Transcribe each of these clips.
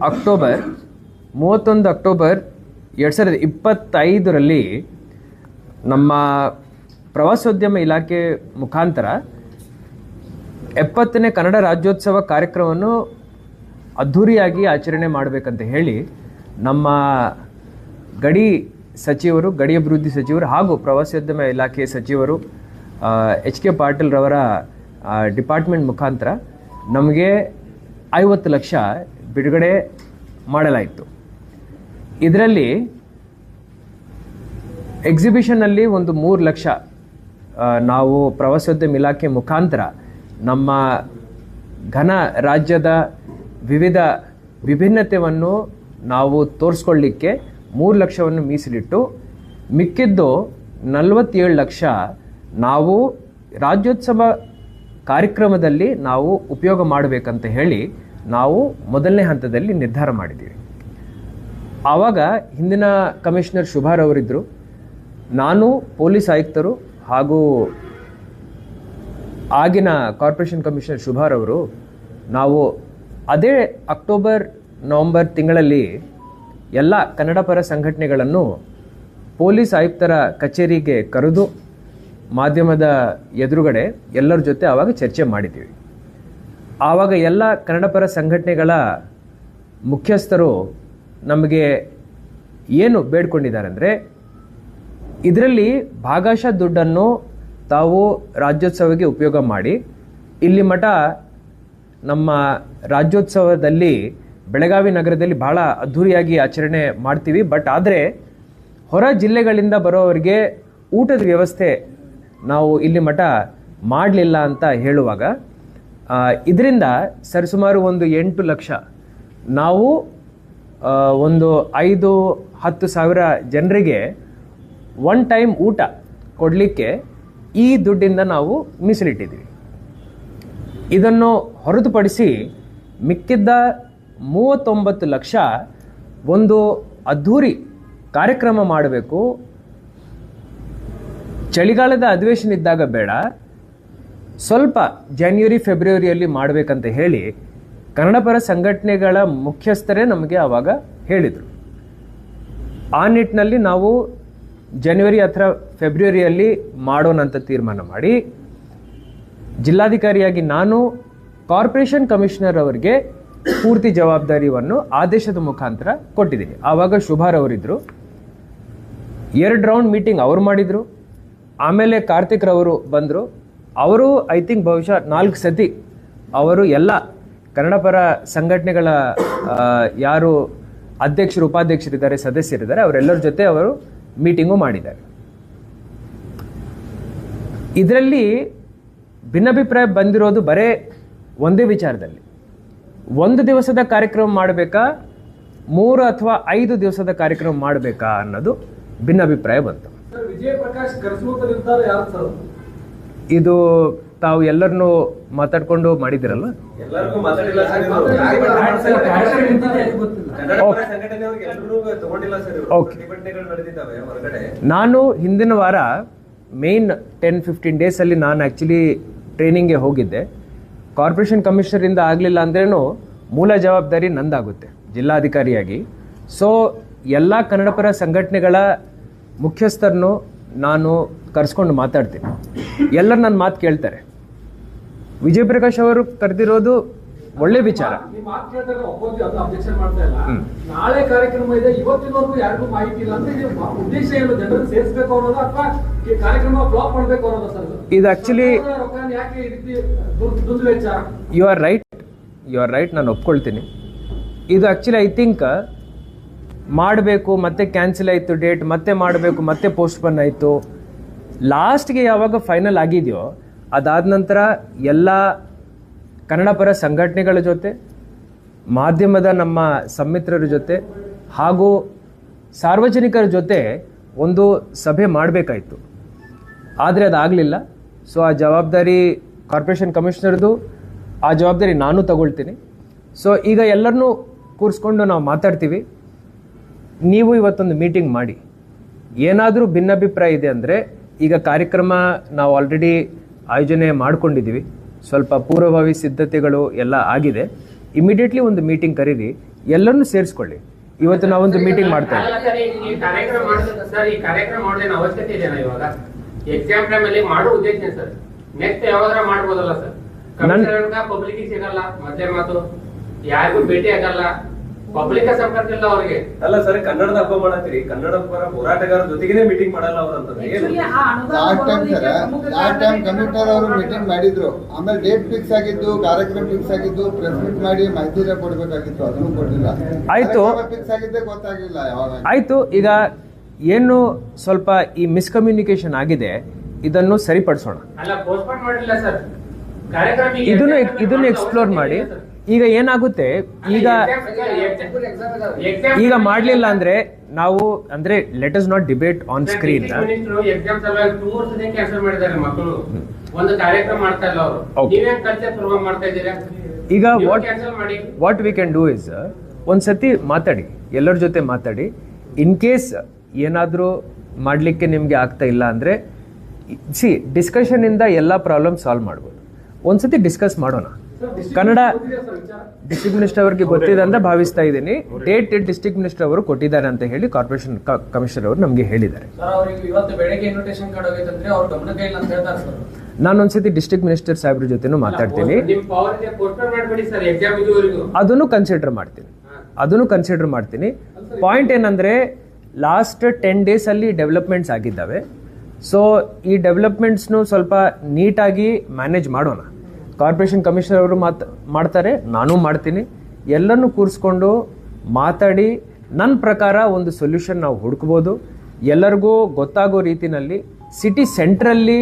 October 31 October 2025ರಲ್ಲಿ ನಮ್ಮ ಪ್ರವಾಸೋದ್ಯಮ ಇಲಾಖೆ ಮುಖಾಂತರ 70ನೇ ಕನ್ನಡ ರಾಜ್ಯೋತ್ಸವ ಕಾರ್ಯಕ್ರಮವನ್ನು ಅದ್ಧೂರಿಯಾಗಿ ಆಚರಣೆ ಮಾಡಬೇಕಂತ ಹೇಳಿ ನಮ್ಮ ಗಡಿ ಸಚಿವರು, ಗಡಿ ಅಭಿವೃದ್ಧಿ ಸಚಿವರು ಹಾಗೂ ಪ್ರವಾಸೋದ್ಯಮ ಇಲಾಖೆ ಸಚಿವರು ಎಚ್ ಕೆ ಪಾಟೀಲ್ ರವರ ಡಿಪಾರ್ಟ್ಮೆಂಟ್ ಮುಖಾಂತರ ನಮಗೆ 50 ಲಕ್ಷ ಬಿಡುಗಡೆ ಮಾಡಲಾಯಿತು. ಇದರಲ್ಲಿ ಎಕ್ಸಿಬಿಷನ್ನಲ್ಲಿ ಒಂದು 3 ಲಕ್ಷ ನಾವು ಪ್ರವಾಸೋದ್ಯಮ ಇಲಾಖೆ ಮುಖಾಂತರ ನಮ್ಮ ಘನ ರಾಜ್ಯದ ವಿವಿಧ ವಿಭಿನ್ನತೆಯನ್ನು ನಾವು ತೋರಿಸ್ಕೊಳ್ಳಿಕ್ಕೆ 3 ಲಕ್ಷವನ್ನು ಮೀಸಲಿಟ್ಟು ಮಿಕ್ಕಿದ್ದು 47 ಲಕ್ಷ ನಾವು ರಾಜ್ಯೋತ್ಸವ ಕಾರ್ಯಕ್ರಮದಲ್ಲಿ ನಾವು ಉಪಯೋಗ ಮಾಡಬೇಕಂತ ಹೇಳಿ ನಾವು ಮೊದಲನೇ ಹಂತದಲ್ಲಿ ನಿರ್ಧಾರ ಮಾಡಿದ್ದೀವಿ. ಆವಾಗ ಹಿಂದಿನ ಕಮಿಷನರ್ ಶುಭಾರ್ ಅವರಿದ್ದರು, ನಾನು ಪೊಲೀಸ್ ಆಯುಕ್ತರು ಹಾಗೂ ಆಗಿನ ಕಾರ್ಪೊರೇಷನ್ ಕಮಿಷನರ್ ಶುಭಾರ್ ಅವರು ನಾವು ಅದೇ ಅಕ್ಟೋಬರ್ ನವಂಬರ್ ತಿಂಗಳಲ್ಲಿ ಎಲ್ಲ ಕನ್ನಡ ಪರ ಸಂಘಟನೆಗಳನ್ನು ಪೊಲೀಸ್ ಆಯುಕ್ತರ ಕಚೇರಿಗೆ ಕರೆದು ಮಾಧ್ಯಮದ ಎದುರುಗಡೆ ಎಲ್ಲರ ಜೊತೆ ಆವಾಗ ಚರ್ಚೆ ಮಾಡಿದ್ದೀವಿ. ಆವಾಗ ಎಲ್ಲ ಕನ್ನಡ ಪರ ಸಂಘಟನೆಗಳ ಮುಖ್ಯಸ್ಥರು ನಮಗೆ ಏನು ಬೇಡ್ಕೊಂಡಿದ್ದಾರೆ ಅಂದರೆ, ಇದರಲ್ಲಿ ಭಾಗಶಃ ದುಡ್ಡನ್ನು ತಾವು ರಾಜ್ಯೋತ್ಸವಕ್ಕೆ ಉಪಯೋಗ ಮಾಡಿ, ಇಲ್ಲಿ ಮಠ ನಮ್ಮ ರಾಜ್ಯೋತ್ಸವದಲ್ಲಿ ಬೆಳಗಾವಿ ನಗರದಲ್ಲಿ ಬಹಳ ಅದ್ಧೂರಿಯಾಗಿ ಆಚರಣೆ ಮಾಡ್ತೀವಿ, ಬಟ್ ಆದರೆ ಹೊರ ಜಿಲ್ಲೆಗಳಿಂದ ಬರೋವರಿಗೆ ಊಟದ ವ್ಯವಸ್ಥೆ ನಾವು ಇಲ್ಲಿ ಮಠ ಮಾಡಲಿಲ್ಲ ಅಂತ ಹೇಳುವಾಗ ಇದರಿಂದ ಸರಿಸುಮಾರು ಒಂದು 8 ಲಕ್ಷ ನಾವು ಒಂದು 5-10 ಸಾವಿರ ಜನರಿಗೆ ಒನ್ ಟೈಮ್ ಊಟ ಕೊಡಲಿಕ್ಕೆ ಈ ದುಡ್ಡಿಂದ ನಾವು ಮೀಸಲಿಟ್ಟಿದ್ದೀವಿ. ಇದನ್ನು ಹೊರತುಪಡಿಸಿ ಮಿಕ್ಕಿದ್ದ 39 ಲಕ್ಷ ಒಂದು ಅದ್ಧೂರಿ ಕಾರ್ಯಕ್ರಮ ಮಾಡಬೇಕು, ಚಳಿಗಾಲದ ಅಧಿವೇಶನ ಇದ್ದಾಗ ಬೇಡ, ಸ್ವಲ್ಪ ಜನವರಿ ಫೆಬ್ರವರಿಯಲ್ಲಿ ಮಾಡಬೇಕಂತ ಹೇಳಿ ಕನ್ನಡ ಪರ ಸಂಘಟನೆಗಳ ಮುಖ್ಯಸ್ಥರೇ ನಮಗೆ ಆವಾಗ ಹೇಳಿದರು. ಆ ನಿಟ್ಟಿನಲ್ಲಿ ನಾವು ಜನವರಿ ಅಥವಾ ಫೆಬ್ರವರಿಯಲ್ಲಿ ಮಾಡೋಣಂತ ತೀರ್ಮಾನ ಮಾಡಿ ಜಿಲ್ಲಾಧಿಕಾರಿಯಾಗಿ ನಾನು ಕಾರ್ಪೊರೇಷನ್ ಕಮಿಷನರ್ ಅವರಿಗೆ ಪೂರ್ತಿ ಜವಾಬ್ದಾರಿಯನ್ನು ಆದೇಶದ ಮುಖಾಂತರ ಕೊಟ್ಟಿದ್ದೀನಿ. ಆವಾಗ ಶುಭಾರ್ ಅವರಿದ್ದರು, 2 ರೌಂಡ್ ಮೀಟಿಂಗ್ ಅವರು ಮಾಡಿದರು. ಆಮೇಲೆ ಕಾರ್ತಿಕ್ ರವರು ಬಂದರು, ಅವರು ಐ ಥಿಂಕ್ ಬಹುಶಃ 4 ಸತಿ ಅವರು ಎಲ್ಲ ಕನ್ನಡ ಪರ ಸಂಘಟನೆಗಳ ಯಾರು ಅಧ್ಯಕ್ಷರು, ಉಪಾಧ್ಯಕ್ಷರಿದ್ದಾರೆ, ಸದಸ್ಯರಿದ್ದಾರೆ, ಅವರೆಲ್ಲರ ಜೊತೆ ಅವರು ಮೀಟಿಂಗು ಮಾಡಿದ್ದಾರೆ. ಇದರಲ್ಲಿ ಭಿನ್ನಾಭಿಪ್ರಾಯ ಬಂದಿರೋದು ಬರೇ ಒಂದೇ ವಿಚಾರದಲ್ಲಿ, 1 ದಿವಸದ ಕಾರ್ಯಕ್ರಮ ಮಾಡಬೇಕಾ 3 ಅಥವಾ 5 ದಿವಸದ ಕಾರ್ಯಕ್ರಮ ಮಾಡಬೇಕಾ ಅನ್ನೋದು ಭಿನ್ನಾಭಿಪ್ರಾಯ ಬಂತು. ಇದು ತಾವು ಎಲ್ಲರನ್ನೂ ಮಾತಾಡ್ಕೊಂಡು ಮಾಡಿದಿರಲ್ಲ? ನಾನು ಹಿಂದಿನ ವಾರ ಮೇನ್ 10-15 ಡೇಸಲ್ಲಿ ನಾನು ಆ್ಯಕ್ಚುಲಿ ಟ್ರೈನಿಂಗ್ಗೆ ಹೋಗಿದ್ದೆ. ಕಾರ್ಪೊರೇಷನ್ ಕಮಿಷನರಿಂದ ಆಗಲಿಲ್ಲ ಅಂದ್ರೇನು ಮೂಲ ಜವಾಬ್ದಾರಿ ನಂದಾಗುತ್ತೆ ಜಿಲ್ಲಾಧಿಕಾರಿಯಾಗಿ. ಸೊ ಎಲ್ಲ ಕನ್ನಡ ಪರ ಸಂಘಟನೆಗಳ ಮುಖ್ಯಸ್ಥರನ್ನು ನಾನು ಕರೆಸ್ಕೊಂಡು ಮಾತಾಡ್ತೀನಿ. ಎಲ್ಲರೂ ನನ್ನ ಮಾತು ಕೇಳ್ತಾರೆ. ವಿಜಯ್ ಪ್ರಕಾಶ್ ಅವರು ಕರೆದಿರೋದು ಒಳ್ಳೆ ವಿಚಾರ. ನಾಳೆ ಕಾರ್ಯಕ್ರಮ ಇದೆ, ಇವತ್ತಿನವರೆಗೂ ಯಾರಿಗೂ ಮಾಹಿತಿ ಇಲ್ಲ ಅಂದ್ರೆ ಉದ್ದೇಶ ಏನು? ಜನರನ್ನು ಸೇರಿಸಬೇಕು ಅನ್ನೋದು ಅಥವಾ ಕಾರ್ಯಕ್ರಮ ಫ್ಲಾಪ್ ಮಾಡಬೇಕು ಅನ್ನೋದು ಸರ್? ಇದು ಆಕ್ಚುಲಿ ಯು ಆರ್ ರೈಟ್, ನಾನು ಒಪ್ಕೊಳ್ತೀನಿ. ಇದು ಆಕ್ಚುಲಿ ಐ ಥಿಂಕ್ ಮಾಡಬೇಕು, ಮತ್ತೆ ಕ್ಯಾನ್ಸಲ್ ಆಯಿತು ಡೇಟ್, ಮತ್ತೆ ಮಾಡಬೇಕು, ಮತ್ತೆ ಪೋಸ್ಟ್ಪೋನ್ ಆಯಿತು. ಲಾಸ್ಟ್ಗೆ ಯಾವಾಗ ಫೈನಲ್ ಆಗಿದೆಯೋ ಅದಾದ ನಂತರ ಎಲ್ಲ ಕನ್ನಡ ಪರ ಸಂಘಟನೆಗಳ ಜೊತೆ, ಮಾಧ್ಯಮದ ನಮ್ಮ ಸಮ್ಮಿತ್ರರ ಜೊತೆ ಹಾಗೂ ಸಾರ್ವಜನಿಕರ ಜೊತೆ ಒಂದು ಸಭೆ ಮಾಡಬೇಕಾಯಿತು. ಆದರೆ ಅದಾಗಲಿಲ್ಲ. ಸೊ ಆ ಜವಾಬ್ದಾರಿ ಕಾರ್ಪೊರೇಷನ್ ಕಮಿಷನರ್ದು, ಆ ಜವಾಬ್ದಾರಿ ನಾನು ತಗೊಳ್ತೀನಿ. ಸೊ ಈಗ ಎಲ್ಲರನ್ನೂ ಕೂರಿಸ್ಕೊಂಡು ನಾವು ಮಾತಾಡ್ತೀವಿ. ನೀವು ಇವತ್ತೊಂದು ಮೀಟಿಂಗ್ ಮಾಡಿ, ಏನಾದರೂ ಭಿನ್ನಾಭಿಪ್ರಾಯ ಇದೆ ಅಂದರೆ, ಈಗ ಕಾರ್ಯಕ್ರಮ ನಾವು ಆಲ್ರೆಡಿ ಆಯೋಜನೆ ಮಾಡ್ಕೊಂಡಿದ್ದೀವಿ, ಸ್ವಲ್ಪ ಪೂರ್ವಭಾವಿ ಸಿದ್ಧತೆಗಳು ಎಲ್ಲ ಆಗಿದೆ. ಇಮಿಡಿಯೇಟ್ಲಿ ಒಂದು ಮೀಟಿಂಗ್ ಕರೀರಿ, ಎಲ್ಲರನ್ನೂ ಸೇರಿಸ್ಕೊಳ್ಳಿ. ಇವತ್ತು ನಾವೊಂದು ಮೀಟಿಂಗ್ ಮಾಡ್ತಾ ಇದ್ದೀವಿ. ಅಲ್ಲ ಸರ್, ಈ ಕಾರ್ಯಕ್ರಮ ಮಾಡೋದು ಸರ್, ಈ ಕಾರ್ಯಕ್ರಮ ಮಾಡೋದೇನು ಅವಶ್ಯಕತೆ ಇದೆಯಾ ಇವಾಗ? ಎಕ್ಸಾಮ್ ಟೈಮ್ ಅಲ್ಲಿ ಮಾಡೋ ಉದ್ದೇಶ ಸರ್, ನೆಕ್ಸ್ಟ್ ಯಾವಾಗಾರ ಮಾಡ್ಬೋದಲ್ಲ ಸರ್? ಪಬ್ಲಿಕ್ ಸಿಗಲ್ಲ, ಮತ್ತೆ ಮಾತು ಯಾರಿಗೂ ಭೇಟಿ ಆಗಲ್ಲ, ಪಬ್ಲಿಕ್ ಸಂಪರ್ಕ ಇಲ್ಲ ಅವ್ರಿಗೆ. ಅಲ್ಲ ಸರ್, ಕನ್ನಡದ ಹಬ್ಬ ಮಾಡತ್ತೀರಿ, ಕನ್ನಡ ಪರ ಹೋರಾಟಗಾರರ ಜೊತೆಗೇನೆ ಮೀಟಿಂಗ್ ಮಾಡಲ್ಲ ಅವ್ರಂತಂದ್ರೆ ಏನು? ಲಾಸ್ಟ್ ಟೈಮ್ ಕಮಿಷನರ್ ಅವರು ಮೀಟಿಂಗ್ ಮಾಡಿದ್ರು, ಆಮೇಲೆ ಡೇಟ್ ಫಿಕ್ಸ್ ಆಗಿದ್ದು, ಕಾರ್ಯಕ್ರಮ ಫಿಕ್ಸ್ ಆಗಿದ್ದು, ಪ್ರೆಸ್ ಮೀಟ್ ಮಾಡಿ ಮಾಹಿತಿ ಕೊಡ್ಬೇಕಾಗಿತ್ತು, ಅದನ್ನು ಕೊಟ್ಟಿಲ್ಲ. ಆಯ್ತು, ಫಿಕ್ಸ್ ಆಗಿದ್ದೆ ಗೊತ್ತಾಗಿಲ್ಲ ಯಾವಾಗ. ಆಯ್ತು. ಈಗ ಏನು ಸ್ವಲ್ಪ ಈ ಮಿಸ್ಕಮ್ಯುನಿಕೇಶನ್ ಆಗಿದೆ, ಇದನ್ನು ಸರಿಪಡಿಸೋಣ. ಅಲ್ಲ, ಪೋಸ್ಟ್ಪೋನ್ ಮಾಡಿಲ್ಲ ಸರ್ ಕಾರ್ಯಕ್ರಮ. ಇದನ್ನು ಎಕ್ಸ್ಪ್ಲೋರ್ ಮಾಡಿ. ಈಗ ಏನಾಗುತ್ತೆ, ಈಗ ಮಾಡ್ಲಿಲ್ಲ ಅಂದ್ರೆ ನಾವು ಅಂದ್ರೆ let us not debate on screen. Exam ಸಲುವಾಗಿ 2 ವರ್ಷದಿಂದ ಕ್ಯಾನ್ಸಲ್ ಮಾಡಿದ್ದಾರೆ ಮಕ್ಕಳು, ಒಂದು ಕಾರ್ಯಕ್ರಮ ಮಾಡ್ತಾ ಇಲ್ಲ ಅವರು. ನೀವೇನ್ ಕಲ್ಚರ್ ಪ್ರೋಗ್ರಾಮ್ ಮಾಡ್ತಾ ಇದ್ದೀರಾ? ಈಗ what we can do is ಒಂದ್ಸತಿ ಮಾತಾಡಿ, ಎಲ್ಲರ ಜೊತೆ ಮಾತಾಡಿ. ಇನ್ ಕೇಸ್ ಏನಾದರೂ ಮಾಡಲಿಕ್ಕೆ ನಿಮಗೆ ಆಗ್ತಾ ಇಲ್ಲ ಅಂದರೆ ಡಿಸ್ಕಷನ್ ಇಂದ ಎಲ್ಲ ಪ್ರಾಬ್ಲಮ್ ಸಾಲ್ವ್ ಮಾಡ್ಬೋದು. ಒಂದ್ಸತಿ ಡಿಸ್ಕಸ್ ಮಾಡೋಣ. ಕನ್ನಡ ಡಿಸ್ಟ್ರಿಕ್ಟ್ ಮಿನಿಸ್ಟರ್ ಅವರಿಗೆ ಗೊತ್ತಿದೆ ಅಂತ ಭಾವಿಸ್ತಾ ಇದ್ದೀನಿ. ಡೇಟ್ ಡಿಸ್ಟ್ರಿಕ್ಟ್ ಮಿನಿಸ್ಟರ್ ಅವರು ಕೊಟ್ಟಿದ್ದಾರೆ ಅಂತ ಹೇಳಿ ಕಾರ್ಪೊರೇಷನ್ ಕಮಿಷನರ್ ಅವರು ನಮಗೆ ಹೇಳಿದ್ದಾರೆ. ನಾನು ಒಂದ್ಸತಿ ಡಿಸ್ಟ್ರಿಕ್ಟ್ ಮಿನಿಸ್ಟರ್ ಸಾಹೇಬ್ರ ಜೊತೆನೂ ಮಾತಾಡ್ತೀನಿ, ಅದನ್ನು ಕನ್ಸಿಡರ್ ಮಾಡ್ತೀನಿ. ಪಾಯಿಂಟ್ ಏನಂದ್ರೆ ಲಾಸ್ಟ್ 10 days ಅಲ್ಲಿ ಡೆವಲಪ್ಮೆಂಟ್ಸ್ ಆಗಿದ್ದಾವೆ. ಸೊ ಈ ಡೆವಲಪ್ಮೆಂಟ್ಸ್ನು ಸ್ವಲ್ಪ ನೀಟಾಗಿ ಮ್ಯಾನೇಜ್ ಮಾಡೋಣ. ಕಾರ್ಪೊರೇಷನ್ ಕಮಿಷನರ್ ಅವರು ಮಾಡ್ತಾರೆ, ನಾನು ಮಾಡ್ತೀನಿ. ಎಲ್ಲರನ್ನೂ ಕೂರಿಸ್ಕೊಂಡು ಮಾತಾಡಿ ನನ್ನ ಪ್ರಕಾರ ಒಂದು ಸೊಲ್ಯೂಷನ್ ನಾವು ಹುಡುಕ್ಬೋದು. ಎಲ್ಲರಿಗೂ ಗೊತ್ತಾಗೋ ರೀತಿನಲ್ಲಿ ಸಿಟಿ ಸೆಂಟ್ರಲ್ಲಿ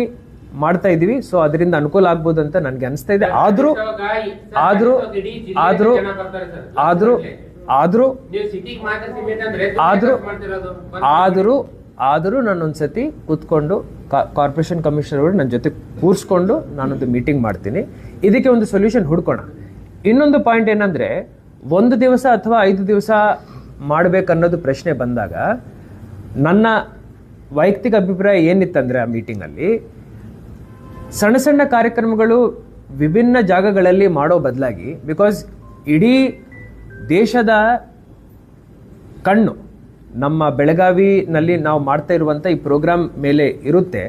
ಮಾಡ್ತಾ ಇದೀವಿ, ಸೊ ಅದರಿಂದ ಅನುಕೂಲ ಆಗ್ಬೋದು ಅಂತ ನನಗೆ ಅನಿಸ್ತಾ ಇದೆ. ಆದರೂ ನಾನೊಂದ್ಸತಿ ಕೂತ್ಕೊಂಡು ಕಾರ್ಪೊರೇಷನ್ ಕಮಿಷನರ್ ಅವರು ನನ್ನ ಜೊತೆ ಕೂರಿಸ್ಕೊಂಡು ನಾನೊಂದು ಮೀಟಿಂಗ್ ಮಾಡ್ತೀನಿ. ಇದಕ್ಕೆ ಒಂದು ಸೊಲ್ಯೂಷನ್ ಹುಡ್ಕೋಣ. ಇನ್ನೊಂದು ಪಾಯಿಂಟ್ ಏನಂದ್ರೆ, 1 ದಿವಸ ಅಥವಾ 5 ದಿವಸ ಮಾಡಬೇಕನ್ನೋದು ಪ್ರಶ್ನೆ ಬಂದಾಗ ನನ್ನ ವೈಯಕ್ತಿಕ ಅಭಿಪ್ರಾಯ ಏನಿತ್ತಂದ್ರೆ, ಆ ಮೀಟಿಂಗಲ್ಲಿ ಸಣ್ಣ ಸಣ್ಣ ಕಾರ್ಯಕ್ರಮಗಳು ವಿಭಿನ್ನ ಜಾಗಗಳಲ್ಲಿ ಮಾಡೋ ಬದಲಾಗಿ, ಬಿಕಾಸ್ ಇಡೀ ದೇಶದ ಕಣ್ಣು ನಮ್ಮ ಬೆಳಗಾವಿನಲ್ಲಿ ನಾವು ಮಾಡ್ತಾ ಇರುವಂಥ ಈ ಪ್ರೋಗ್ರಾಮ್ ಮೇಲೆ ಇರುತ್ತೆ.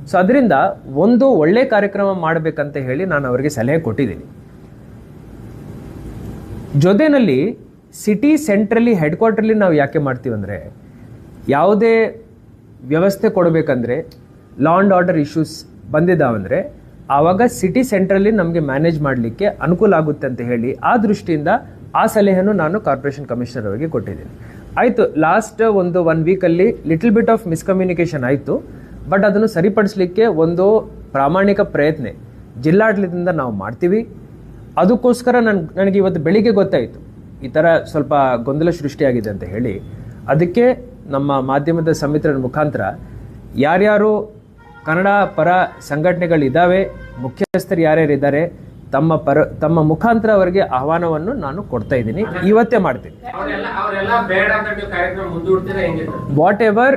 ಸೊ ಅದರಿಂದ ಒಂದು ಒಳ್ಳೆ ಕಾರ್ಯಕ್ರಮ ಮಾಡಬೇಕಂತ ಹೇಳಿ ನಾನು ಅವರಿಗೆ ಸಲಹೆ ಕೊಟ್ಟಿದ್ದೀನಿ. ಜೊತೆಯಲ್ಲಿ ಸಿಟಿ ಸೆಂಟ್ರಲ್ಲಿ ಹೆಡ್ ಕ್ವಾರ್ಟರ್ಲಿ ನಾವು ಯಾಕೆ ಮಾಡ್ತೀವಿ ಅಂದರೆ, ಯಾವುದೇ ವ್ಯವಸ್ಥೆ ಕೊಡಬೇಕಂದ್ರೆ, ಲಾ ಆ್ಯಂಡ್ ಆರ್ಡರ್ ಇಶ್ಯೂಸ್ ಬಂದಿದ್ದಾವಂದರೆ ಆವಾಗ ಸಿಟಿ ಸೆಂಟ್ರಲ್ಲಿ ನಮಗೆ ಮ್ಯಾನೇಜ್ ಮಾಡಲಿಕ್ಕೆ ಅನುಕೂಲ ಆಗುತ್ತೆ ಅಂತ ಹೇಳಿ ಆ ದೃಷ್ಟಿಯಿಂದ ಆ ಸಲಹೆಯನ್ನು ನಾನು ಕಾರ್ಪೊರೇಷನ್ ಕಮಿಷನರ್ ಅವರಿಗೆ ಕೊಟ್ಟಿದ್ದೀನಿ. ಆಯಿತು, ಲಾಸ್ಟ್ ಒಂದು 1 ವೀಕಲ್ಲಿ ಲಿಟಲ್ ಬಿಟ್ ಆಫ್ ಮಿಸ್ಕಮ್ಯುನಿಕೇಷನ್ ಆಯಿತು. ಬಟ್ ಅದನ್ನು ಸರಿಪಡಿಸಲಿಕ್ಕೆ ಒಂದು ಪ್ರಾಮಾಣಿಕ ಪ್ರಯತ್ನ ಜಿಲ್ಲಾಡಳಿತದಿಂದ ನಾವು ಮಾಡ್ತೀವಿ. ಅದಕ್ಕೋಸ್ಕರ ನನಗೆ ಇವತ್ತು ಬೆಳಿಗ್ಗೆ ಗೊತ್ತಾಯಿತು ಈ ಥರ ಸ್ವಲ್ಪ ಗೊಂದಲ ಸೃಷ್ಟಿಯಾಗಿದೆ ಅಂತ ಹೇಳಿ. ಅದಕ್ಕೆ ನಮ್ಮ ಮಾಧ್ಯಮದ ಸಮಿತಿಯ ಮುಖಾಂತರ ಯಾರ್ಯಾರು ಕನ್ನಡ ಪರ ಸಂಘಟನೆಗಳಿದ್ದಾವೆ, ಮುಖ್ಯಸ್ಥರು ಯಾರ್ಯಾರಿದ್ದಾರೆ, ತಮ್ಮ ಮುಖಾಂತರ ಅವರಿಗೆ ಆಹ್ವಾನವನ್ನು ನಾನು ಕೊಡ್ತಾ ಇದ್ದೀನಿ. ಇವತ್ತೇ ಮಾಡ್ತೀನಿ. ವಾಟ್ ಎವರ್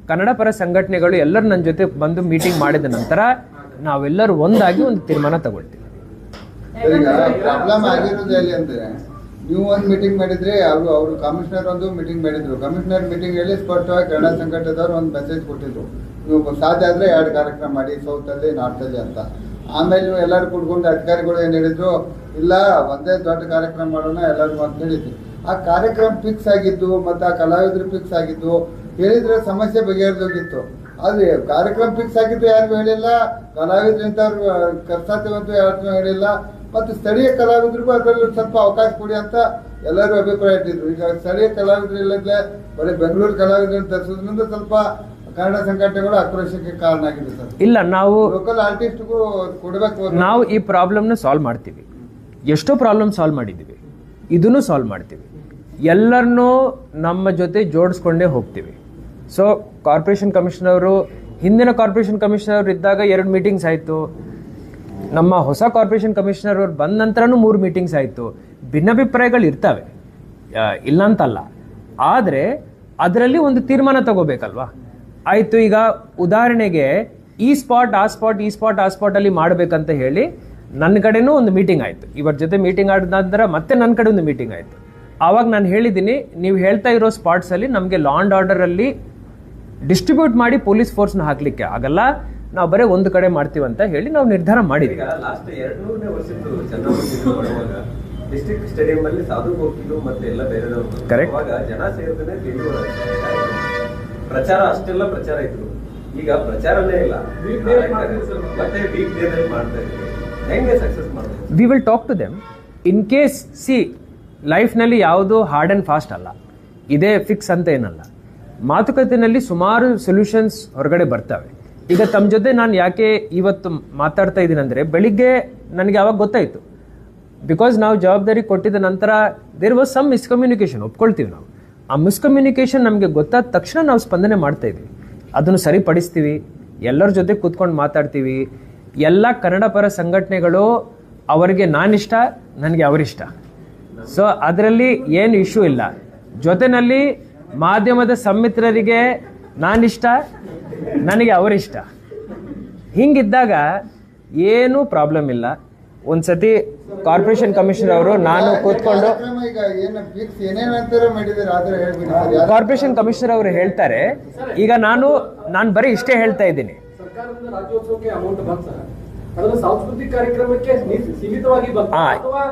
ಕನ್ನಡ ಪರ ಸಂಘಟನೆಗಳು ಎಲ್ಲರೂ ನನ್ನ ಜೊತೆ ಬಂದು ಮೀಟಿಂಗ್ ಮಾಡಿದ ನಂತರ ನಾವೆಲ್ಲರೂ ಒಂದಾಗಿ ಒಂದು ತೀರ್ಮಾನ ತಗೊಳ್ತೀವಿ. ಪ್ರಾಬ್ಲಮ್ ಆಗಿರೋದು ಎಲ್ಲಿ ಅಂದ್ರೆ, ನೀವು ಒಂದು ಮೀಟಿಂಗ್ ಮಾಡಿದ್ರೆ ಅವರು ಕಮಿಷನರ್ ಒಂದು ಮೀಟಿಂಗ್ ಮಾಡಿದ್ರು. ಕಮಿಷನರ್ ಮೀಟಿಂಗ್ ಹೇಳಿ ಸ್ಪಷ್ಟವಾಗಿ ಕನ್ನಡ ಸಂಘಟನೆದವ್ರು ಒಂದು ಮೆಸೇಜ್ ಕೊಟ್ಟಿದ್ರು, ನೀವು ಸಾಧ್ಯ ಆದರೆ 2 ಕಾರ್ಯಕ್ರಮ ಮಾಡಿ, ಸೌತಲ್ಲಿ ನಾರ್ತಲ್ಲಿ ಅಂತ. ಆಮೇಲೆ ನೀವು ಎಲ್ಲರೂ ಕುಡ್ಕೊಂಡು ಅಧಿಕಾರಿಗಳು ಏನು ಹೇಳಿದ್ರು, ಇಲ್ಲ ಒಂದೇ ದೊಡ್ಡ ಕಾರ್ಯಕ್ರಮ ಮಾಡೋಣ ಎಲ್ಲರಿಗೂ ಅಂತ ಹೇಳಿದ್ರು. ಆ ಕಾರ್ಯಕ್ರಮ ಫಿಕ್ಸ್ ಆಗಿದ್ದು ಮತ್ತು ಆ ಕಲಾವಿದರು ಫಿಕ್ಸ್ ಆಗಿದ್ದು ಹೇಳಿದ್ರೆ ಸಮಸ್ಯೆ ಬಗೆಹರಿದೋಗಿತ್ತು. ಆದರೆ ಕಾರ್ಯಕ್ರಮ ಫಿಕ್ಸ್ ಆಗಿದ್ದು ಯಾರಿಗೂ ಹೇಳಿಲ್ಲ, ಕಲಾವಿದರಿಂತವ್ರು ಕರ್ಸಾತೀವಂತೂ ಯಾರಿಗೂ ಹೇಳಿಲ್ಲ, ಮತ್ತು ಸ್ಥಳೀಯ ಕಲಾವಿದರಿಗೂ ಅದರಲ್ಲಿ ಸ್ವಲ್ಪ ಅವಕಾಶ ಕೊಡಿ ಅಂತ ಎಲ್ಲರೂ ಅಭಿಪ್ರಾಯ ಇಟ್ಟಿದ್ರು. ಈಗ ಸ್ಥಳೀಯ ಕಲಾವಿದರು ಇಲ್ಲದೆ ಬರೀ ಬೆಂಗಳೂರು ಕಲಾವಿದರನ್ನು ತರಿಸೋದ್ರಿಂದ ಸ್ವಲ್ಪ ಕನ್ನಡ ಸಂಘಟನೆಗಳು ಆಕ್ರೋಶಕ್ಕೆ ಕಾರಣ ಆಗಿದೆ ಸರ್. ಇಲ್ಲ, ನಾವು ಲೋಕಲ್ ಆರ್ಟಿಸ್ಟ್ಗೂ ಕೊಡಬೇಕು. ನಾವು ಈ ಪ್ರಾಬ್ಲಮ್ನ ಸಾಲ್ವ್ ಮಾಡ್ತೀವಿ. ಎಷ್ಟೋ ಪ್ರಾಬ್ಲಮ್ ಸಾಲ್ವ್ ಮಾಡಿದ್ದೀವಿ, ಇದನ್ನು ಸಾಲ್ವ್ ಮಾಡ್ತೀವಿ. ಎಲ್ಲರನ್ನೂ ನಮ್ಮ ಜೊತೆ ಜೋಡಿಸ್ಕೊಂಡೇ ಹೋಗ್ತೀವಿ. ಸೊ ಕಾರ್ಪೊರೇಷನ್ ಕಮಿಷನರು, ಹಿಂದಿನ ಕಾರ್ಪೊರೇಷನ್ ಕಮಿಷನರ್ ಇದ್ದಾಗ 2 ಮೀಟಿಂಗ್ಸ್ ಆಯಿತು. ನಮ್ಮ ಹೊಸ ಕಾರ್ಪೊರೇಷನ್ ಕಮಿಷನರ್ ಅವ್ರು ಬಂದ ನಂತರನೂ 3 ಮೀಟಿಂಗ್ಸ್ ಆಯಿತು. ಭಿನ್ನಾಭಿಪ್ರಾಯಗಳು ಇರ್ತವೆ, ಇಲ್ಲ ಅಂತಲ್ಲ. ಆದರೆ ಅದರಲ್ಲಿ ಒಂದು ತೀರ್ಮಾನ ತಗೋಬೇಕಲ್ವಾ? ಆಯಿತು, ಈಗ ಉದಾಹರಣೆಗೆ ಈ ಸ್ಪಾಟ್ ಆ ಸ್ಪಾಟಲ್ಲಿ ಮಾಡಬೇಕಂತ ಹೇಳಿ ನನ್ನ ಕಡೆನೂ ಒಂದು ಮೀಟಿಂಗ್ ಆಯಿತು. ಇವರ ಜೊತೆ ಮೀಟಿಂಗ್ ಆದ ನಂತರ ಮತ್ತೆ ನನ್ನ ಕಡೆ ಒಂದು ಮೀಟಿಂಗ್ ಆಯಿತು. ಆವಾಗ ನಾನು ಹೇಳಿದ್ದೀನಿ, ನೀವು ಹೇಳ್ತಾ ಇರೋ ಸ್ಪಾಟ್ಸಲ್ಲಿ ನಮಗೆ ಲಾ ಆ್ಯಂಡ್ ಆರ್ಡರಲ್ಲಿ ಡಿಸ್ಟ್ರಿಬ್ಯೂಟ್ ಮಾಡಿ ಪೊಲೀಸ್ ಫೋರ್ಸ್ನ ಹಾಕಲಿಕ್ಕೆ ಆಗಲ್ಲ, ನಾವು ಬರೀ ಒಂದು ಕಡೆ ಮಾಡ್ತೀವಿ ಅಂತ ಹೇಳಿ ನಾವು ನಿರ್ಧಾರ ಮಾಡಿದ್ವಿ. ಈಗ ಲಾಸ್ಟ್ 200ನೇ ವರ್ಷದ್ದು ಚಂದ್ರಮಂದಿರ ಮಾಡುವಾಗ ಡಿಸ್ಟ್ರಿಕ್ಟ್ ಸ್ಟೇಡಿಯಂ ಅಲ್ಲಿ ಸಾಧು ಕೋಕಿಲು ಮತ್ತೆ ಎಲ್ಲ ಬೇರೆದವರು Correct. ಅವಾಗ ಜನ ಸೇರಿದ್ರೆ ಪ್ರಚಾರ ಅಷ್ಟೆಲ್ಲ ಪ್ರಚಾರ ಇತ್ತು. ಈಗ ಪ್ರಚಾರನೇ ಇಲ್ಲ, Week day ಮಾಡ್ತೀವಿ sir. ಮತ್ತೆ ವೀಕ್ ಡೇದಲ್ಲಿ ಮಾಡ್ತಾ ಇದ್ದೀವಿ. ಹೆಂಗೆ ಸಕ್ಸಸ್ ಮಾಡ್ಬೋದು? We will talk to them. In case ಲೈಫ್ನಲ್ಲಿ ಯಾವುದು ಹಾರ್ಡ್ ಆ್ಯಂಡ್ ಫಾಸ್ಟ್ ಅಲ್ಲ, ಇದೇ ಫಿಕ್ಸ್ ಅಂತ ಏನಲ್ಲ. ಮಾತುಕತೆಯಲ್ಲಿ ಸುಮಾರು ಸೊಲ್ಯೂಷನ್ಸ್ ಹೊರಗಡೆ ಬರ್ತವೆ. ಈಗ ತಮ್ಮ ಜೊತೆ ನಾನು ಯಾಕೆ ಇವತ್ತು ಮಾತಾಡ್ತಾ ಇದ್ದೀನಿ ಅಂದರೆ, ಬೆಳಿಗ್ಗೆ ನನಗೆ ಆವಾಗ ಗೊತ್ತಾಯಿತು, ಬಿಕಾಸ್ ನಾವು ಜವಾಬ್ದಾರಿ ಕೊಟ್ಟಿದ್ದ ನಂತರ ದೇರ್ ವಾಸ್ ಸಮ್ ಮಿಸ್ಕಮ್ಯುನಿಕೇಷನ್, ಒಪ್ಕೊಳ್ತೀವಿ ನಾವು. ಆ ಮಿಸ್ಕಮ್ಯುನಿಕೇಷನ್ ನಮಗೆ ಗೊತ್ತಾದ ತಕ್ಷಣ ನಾವು ಸ್ಪಂದನೆ ಮಾಡ್ತಾ ಇದ್ವಿ, ಅದನ್ನು ಸರಿಪಡಿಸ್ತೀವಿ, ಎಲ್ಲರ ಜೊತೆ ಕೂತ್ಕೊಂಡು ಮಾತಾಡ್ತೀವಿ. ಎಲ್ಲ ಕನ್ನಡ ಪರ ಸಂಘಟನೆಗಳು ಅವರಿಗೆ ನಾನಿಷ್ಟ, ನನಗೆ ಅವರಿಷ್ಟ, ಸೊ ಅದರಲ್ಲಿ ಏನು ಇಶ್ಯೂ ಇಲ್ಲ. ಜೊತೆಯಲ್ಲಿ ಮಾಧ್ಯಮದ ಸಂಮಿತ್ರರಿಗೆ ನಾನಿಷ್ಟ, ನನಗೆ ಅವರಿಷ್ಟ. ಹಿಂಗಿದ್ದಾಗ ಏನೂ ಪ್ರಾಬ್ಲಮ್ ಇಲ್ಲ. ಒಂದ್ಸತಿ ಕಾರ್ಪೊರೇಷನ್ ಕಮಿಷನರ್ ಅವರು ನಾನು ಕೂತ್ಕೊಂಡು ಕಾರ್ಯಕ್ರಮ ಈಗ ಏನು ಫಿಕ್ಸ್ ಏನೇನಂತರ ಮಾಡಿದ್ದಾರೆ ಆದ್ರೆ ಹೇಳ್ಬಿಡಿ ಸರ್. ಕಾರ್ಪೊರೇಷನ್ ಕಮಿಷನರ್ ಅವರು ಹೇಳ್ತಾರೆ. ಈಗ ನಾನು ಬರೀ ಇಷ್ಟೇ ಹೇಳ್ತಾ ಇದ್ದೀನಿ. ಸರ್ಕಾರದಿಂದ ರಾಜ್ಯೋತ್ಸವಕ್ಕೆ ಅಮೌಂಟ್ ಬಂತ ಅದನ್ನು ಸಾಂಸ್ಕೃತಿಕ ಕಾರ್ಯಕ್ರಮಕ್ಕೆ ಸೀಮಿತವಾಗಿ ಬಂತ ಅಥವಾ